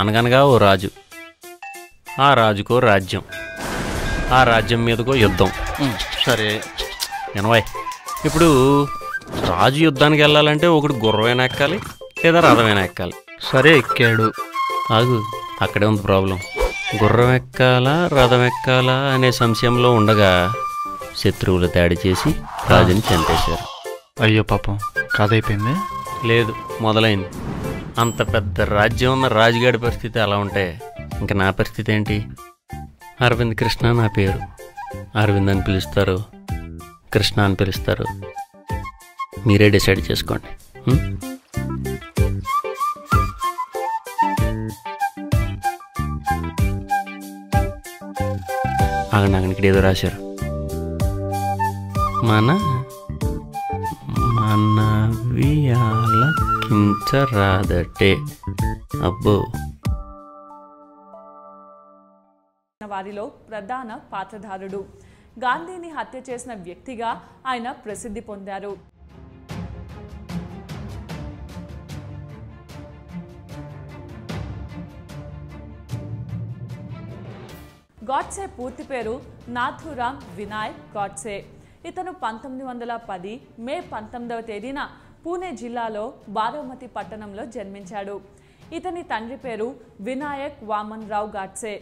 అనగనగా ఓ రాజు, ఆ రాజుకో రాజ్యం, ఆ రాజ్యం మీదకో యుద్ధం. సరే ఎనవై ఇప్పుడు రాజు యుద్ధానికి వెళ్ళాలంటే ఒకటి గుర్రమైనా ఎక్కాలి లేదా రథమైనా ఎక్కాలి. సరే ఎక్కాడు. ఆగు, అక్కడే ఉంది ప్రాబ్లం. గుర్రం ఎక్కాలా రథం ఎక్కాలా అనే సంశయంలో ఉండగా శత్రువులు దాడి చేసి రాజుని చంపేశారు. అయ్యో పాపం, కథ అయిపోయింది. లేదు, మొదలైంది. అంత పెద్ద రాజ్యం ఉన్న రాజుగాడి పరిస్థితి అలా ఉంటే ఇంకా నా పరిస్థితి ఏంటి? అరవింద్ కృష్ణ నా పేరు. అరవింద్ అని పిలుస్తారు, కృష్ణ అని పిలుస్తారు, మీరే డిసైడ్ చేసుకోండి. ఆగండి, ఇక్కడ ఏదో రాశారు. మనవియాలకించరాదటే. అబ్బో. వారిలో ప్రధాన పాత్రధారుడు. గాంధీని హత్య చేసిన వ్యక్తిగా ఆయన ప్రసిద్ధి పొందారు. గాడ్సే పూర్తి పేరు నాథూరామ్ వినాయక్ గాడ్సే. ఇతను 1910 మే 19వ తేదీన పూణే జిల్లాలో బారామతి పట్టణంలో జన్మించాడు. ఇతని తండ్రి పేరు వినాయక్ వామన్ రావు గాడ్సే.